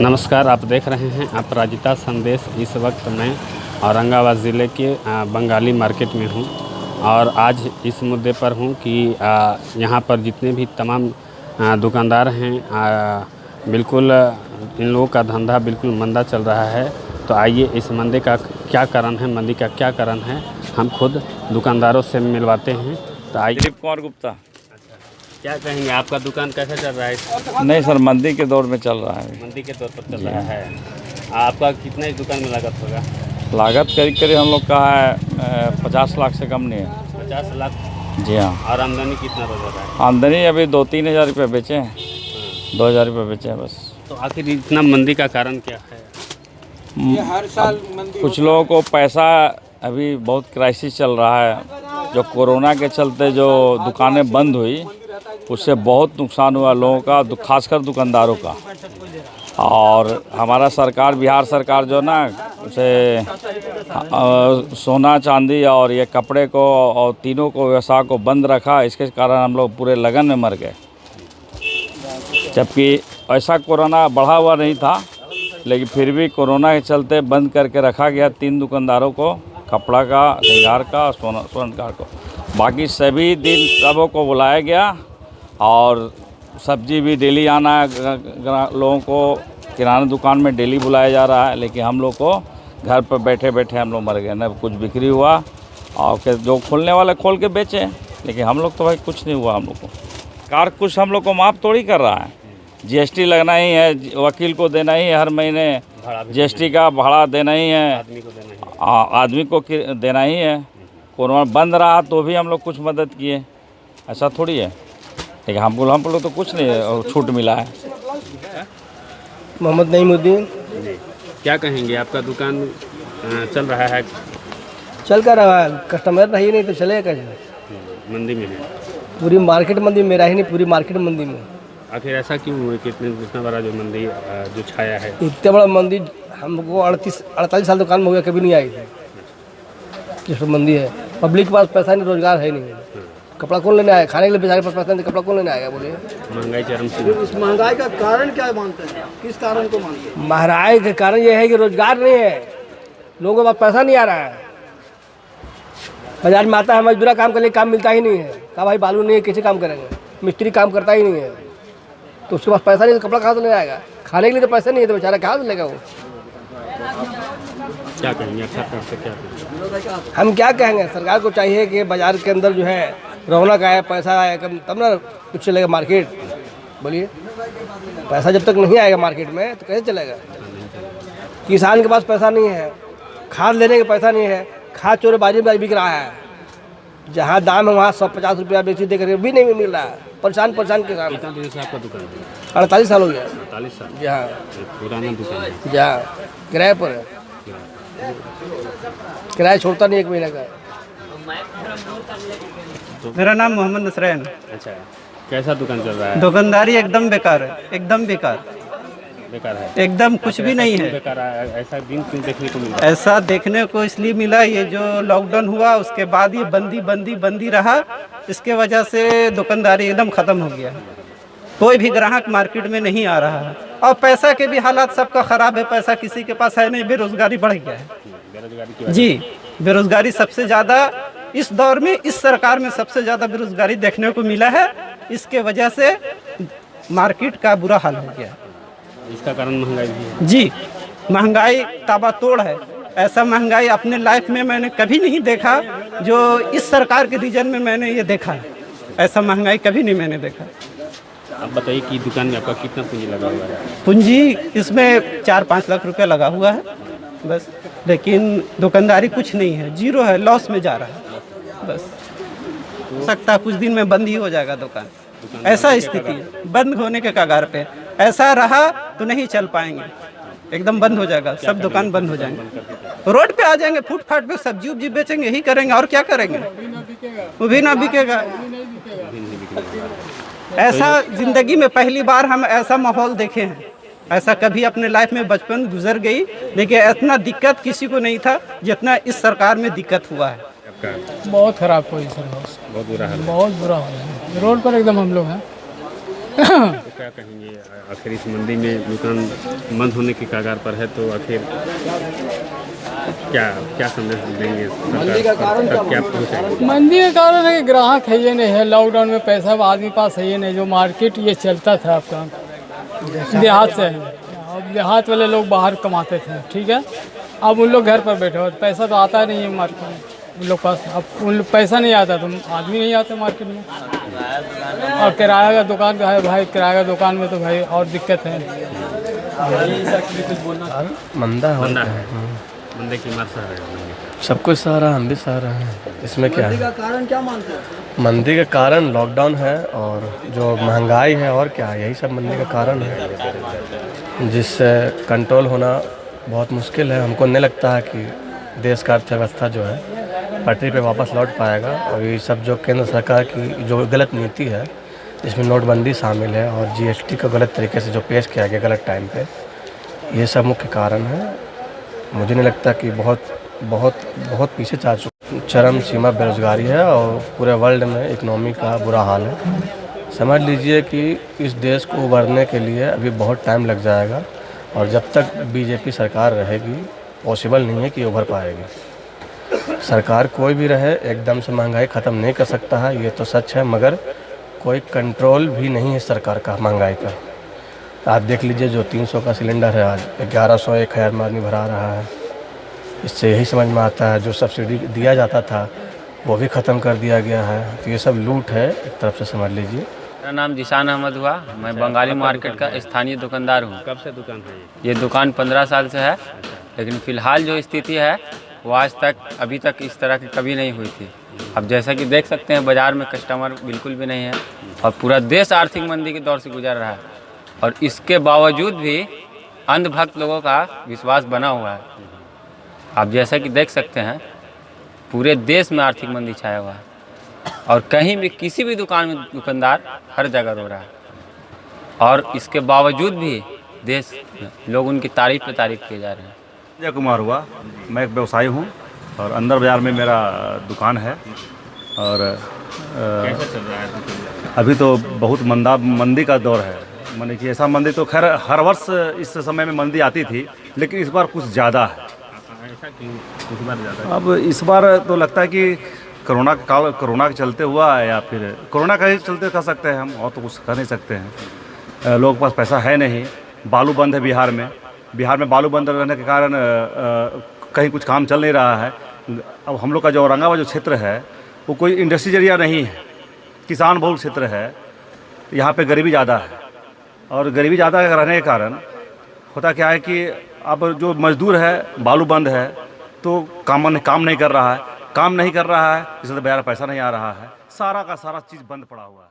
नमस्कार, आप देख रहे हैं अपराजिता संदेश। इस वक्त मैं औरंगाबाद ज़िले के बंगाली मार्केट में हूं और आज इस मुद्दे पर हूं कि यहां पर जितने भी तमाम दुकानदार हैं बिल्कुल इन लोगों का धंधा बिल्कुल मंदा चल रहा है। तो आइए इस मंदी का क्या कारण है, मंदी का क्या कारण है, हम खुद दुकानदारों से मिलवाते हैं। तो आइए। दिलीप कुमार गुप्ता। क्या कहेंगे, आपका दुकान कैसा चल रहा है? नहीं सर, मंदी के दौर में चल रहा है। मंदी के तौर पर चल रहा है। आपका कितना इस दुकान में लागत होगा? लागत करीब हम लोग का है 50 लाख से कम नहीं है। 50 लाख? जी हाँ। और आमदनी कितना रोज़ है? आमदनी अभी 2-3 हज़ार रुपये बेचे हैं। 2,000 रुपये बेचे हैं बस। तो आखिर इतना मंदी का कारण क्या है? ये हर साल मंदी कुछ लोगों को पैसा अभी बहुत क्राइसिस चल रहा है। जो कोरोना के चलते जो दुकानें बंद हुई उससे बहुत नुकसान हुआ लोगों का, खासकर दुकानदारों का। और हमारा सरकार, बिहार सरकार जो ना उसे सोना चांदी और ये कपड़े को और तीनों को व्यवसाय को बंद रखा। इसके कारण हम लोग पूरे लगन में मर गए। जबकि ऐसा कोरोना बढ़ा हुआ नहीं था, लेकिन फिर भी कोरोना के चलते बंद करके रखा गया 3 दुकानदारों को, कपड़ा का, श्रृंगार का, स्वर्णकार को। बाकी सभी दिन सबों को बुलाया गया और सब्जी भी डेली आना है। लोगों को किराना दुकान में डेली बुलाया जा रहा है, लेकिन हम लोग को घर पर बैठे बैठे हम लोग मर गए। न कुछ बिक्री हुआ और जो खोलने वाले खोल के बेचे, लेकिन हम लोग तो भाई कुछ नहीं हुआ। हम लोग को कार कुछ हम लोग को माफ़ थोड़ी कर रहा है। जीएसटी लगना ही है, वकील को देना ही है, हर महीने जीएसटी का भाड़ा देना ही है, आदमी को देना ही है। कोरोना बंद रहा तो भी हम लोग कुछ मदद किए, ऐसा थोड़ी है। लेकिन हम लोग तो कुछ नहीं छूट मिला है। मोहम्मद नईमुद्दीन। क्या कहेंगे, आपका दुकान चल रहा है? चल कर रहा है, कस्टमर रही नहीं तो चलेगा कैसे? मंदी में है। पूरी मार्केट मंदी में, मेरा ही नहीं पूरी मार्केट मंदी में। आखिर ऐसा क्यों हुआ कि इतना बड़ा जो मंदी जो छाया है? इतना बड़ा मंदी हमको 48 साल दुकान में हो गया, कभी नहीं आई थी। जिस मंदी है, पब्लिक के पास पैसा नहीं, रोजगार है नहीं। कपड़ा कौन लेने आया? खाने के लिए बेचारे पास पैसा नहीं, कपड़ा कौन लेने आएगा? बोलिए। महंगाई चरम सीमा। इस महंगाई का कारण क्या मानते हैं? किस कारण को मानते हैं? महंगाई का कारण ये है कि रोजगार नहीं है, लोगों के पास पैसा नहीं आ रहा है। बाजार में आता है मजदूरा काम के लिए, काम मिलता ही नहीं है। कहा भाई बालू नहीं है, कैसे काम करेंगे? मिस्त्री काम करता ही नहीं है, तो उसके पास पैसा नहीं तो कपड़ा कहाँ से ले आएगा? खाने के लिए तो पैसा नहीं है, तो बेचारा कहाँ से लेगा वो? क्या कहेंगे सरकार से? क्या कहेंगे? हम क्या कहेंगे, सरकार को चाहिए कि बाजार के अंदर जो है रौनक आए, पैसा आए, तब ना कुछ चलेगा मार्केट। बोलिए, पैसा जब तक नहीं आएगा मार्केट में तो कैसे चलेगा? किसान के पास पैसा नहीं है, खाद लेने का पैसा नहीं है, खाद चोरेबाजी में बिक रहा है। जहाँ दाम है वहाँ 150 रुपया बेची देकर भी नहीं मिल रहा है। परेशान किसान। कितना दिन से आपका दुकान है? 48 साल हो गया। 48 साल? जहाँ पुराना दुकान है। जहाँ किराए पर है, किराया छोड़ता नहीं 1 महीने का। मेरा नाम मोहम्मद नसरैन। अच्छा, कैसा दुकान चल रहा है? दुकानदारी एकदम बेकार है, एकदम बेकार है, एकदम कुछ भी नहीं है। बेकार है। ऐसा दिन क्यों देखने को मिला? ऐसा देखने को इसलिए मिला, ये जो लॉकडाउन हुआ उसके बाद ये बंदी रहा, इसके वजह से दुकानदारी एकदम ख़त्म हो गया। कोई भी ग्राहक मार्केट में नहीं आ रहा है और पैसा के भी हालात सबका ख़राब है। पैसा किसी के पास है नहीं, बेरोज़गारी बढ़ गया है। बेरोजगारी जी, बेरोज़गारी सबसे ज़्यादा इस दौर में, इस सरकार में सबसे ज़्यादा बेरोज़गारी देखने को मिला है। इसके वजह से मार्केट का बुरा हाल हो गया। इसका कारण महंगाई भी है। जी, महंगाई ताबड़तोड़ है। ऐसा महंगाई अपने लाइफ में मैंने कभी नहीं देखा जो इस सरकार के रीजन में मैंने ये देखा है। ऐसा महंगाई कभी नहीं मैंने देखा। आप बताइए कि दुकान में आपका कितना पूंजी लगा हुआ है? पूंजी इसमें 4-5 लाख रुपया लगा हुआ है बस, लेकिन दुकानदारी कुछ नहीं है, जीरो है, लॉस में जा रहा है बस। सकता कुछ दिन में बंद ही हो जाएगा दुकान, ऐसा स्थिति है, बंद होने के कगार पे। ऐसा रहा तो नहीं चल पाएंगे, एकदम बंद हो जाएगा, सब दुकान बंद हो जाएंगे। रोड पे आ जाएंगे, फुटपाथ पे सब्जी उब्जी बेचेंगे, यही करेंगे और क्या करेंगे? वो भी ना बिकेगा। ऐसा जिंदगी में पहली बार हम ऐसा माहौल देखे हैं। ऐसा कभी अपने लाइफ में बचपन गुजर गई, लेकिन इतना दिक्कत किसी को नहीं था जितना इस सरकार में दिक्कत हुआ है। बहुत ख़राब पोजीशन है, बहुत बुरा हाल है। बहुत बुरा हाल है। रोड पर एकदम हम लोग हैं। क्या कहेंगे? आखिर इस मंदी में दुकान बंद होने की कगार पर है, तो आखिर क्या क्या संदेश देंगे? मंदी का कारण क्या पहुँचाएंगे? मंदी का कारण है कि ग्राहक है ये नहीं है, लॉकडाउन में पैसा आदमी पास है ये नहीं, जो मार्केट ये चलता था आपका देहात से है। अब देहात वाले लोग बाहर कमाते थे, ठीक है, अब उन लोग घर पर बैठे हो, पैसा तो आता नहीं है मार्केट में उन लोग पास। अब उन लोग पैसा नहीं आता तो आदमी नहीं आता मार्केट में। और किराया का दुकान का है भाई, किराया का दुकान में तो भाई और दिक्कत है। मंदा हो मंदा है, मंदे की मार सह रहे हैं। सब कुछ सह रहा है, हम भी सह रहे हैं। इसमें क्या है? का कारण क्या मानते हैं? मंदी का कारण लॉकडाउन है और जो महंगाई है, और क्या, यही सब मंदी का कारण है, जिससे कंट्रोल होना बहुत मुश्किल है। हमको नहीं लगता है कि देश का अर्थव्यवस्था जो है पटरी पे वापस लौट पाएगा। और ये सब जो केंद्र सरकार की जो गलत नीति है, जिसमें नोटबंदी शामिल है और जीएसटी को गलत तरीके से जो पेश किया गया गलत टाइम पे, ये सब मुख्य कारण है। मुझे नहीं लगता कि बहुत पीछे जा चुका, चरम सीमा बेरोजगारी है और पूरे वर्ल्ड में इकोनॉमी का बुरा हाल है। समझ लीजिए कि इस देश को उभरने के लिए अभी बहुत टाइम लग जाएगा और जब तक बीजेपी सरकार रहेगी पॉसिबल नहीं है कि उभर पाएगी। सरकार कोई भी रहे एकदम से महंगाई ख़त्म नहीं कर सकता है, ये तो सच है, मगर कोई कंट्रोल भी नहीं है सरकार का महंगाई का। आप देख लीजिए जो 300 का सिलेंडर है आज 1100 1000 में आदमी भरा रहा है। इससे यही समझ में आता है जो सब्सिडी दिया जाता था वो भी ख़त्म कर दिया गया है। तो ये सब लूट है एक तरफ से, समझ लीजिए। मेरा नाम जिशान अहमद हुआ, मैं बंगाली मार्केट का स्थानीय दुकानदार हूँ। कब से दुकान है ये दुकान 15 साल से है, लेकिन फ़िलहाल जो स्थिति है वो आज तक अभी तक इस तरह की कभी नहीं हुई थी। अब जैसा कि देख सकते हैं बाज़ार में कस्टमर बिल्कुल भी नहीं है और पूरा देश आर्थिक मंदी के दौर से गुजर रहा है, और इसके बावजूद भी अंधभक्त लोगों का विश्वास बना हुआ है। आप जैसा कि देख सकते हैं पूरे देश में आर्थिक मंदी छाया हुआ है और कहीं भी किसी भी दुकान में दुकानदार हर जगह रो रहा है, और इसके बावजूद भी देश लोग उनकी तारीफ पे तारीफ किए जा रहे हैं। अजय कुमार हुआ, मैं एक व्यवसायी हूँ और अंदर बाज़ार में मेरा दुकान है। और कैसा चल रहा है दुकान? अभी तो बहुत मंदी का दौर है। माने कि ऐसा मंदी तो खैर हर वर्ष इस समय में मंदी आती थी, लेकिन इस बार कुछ ज़्यादा है। ऐसा क्यों इस बार ज़्यादा? अब इस बार तो लगता है कि कोरोना के चलते हुआ है, या फिर कोरोना का ही चलते कह सकते हैं हम, और तो कुछ कर नहीं सकते हैं। लोगों के पास पैसा है नहीं, बालू बंद है बिहार में बालू बंद रहने के कारण कहीं कुछ काम चल नहीं रहा है। अब हम लोग का जो औरंगाबाद जो क्षेत्र है वो कोई इंडस्ट्री एरिया नहीं है, किसान बहुल क्षेत्र है। यहाँ पे गरीबी ज़्यादा है और गरीबी ज़्यादा रहने के कारण होता क्या है कि अब जो मजदूर है बालू बंद है तो काम नहीं कर रहा है, इसलिए बाजार पैसा नहीं आ रहा है, सारा का सारा चीज़ बंद पड़ा हुआ है।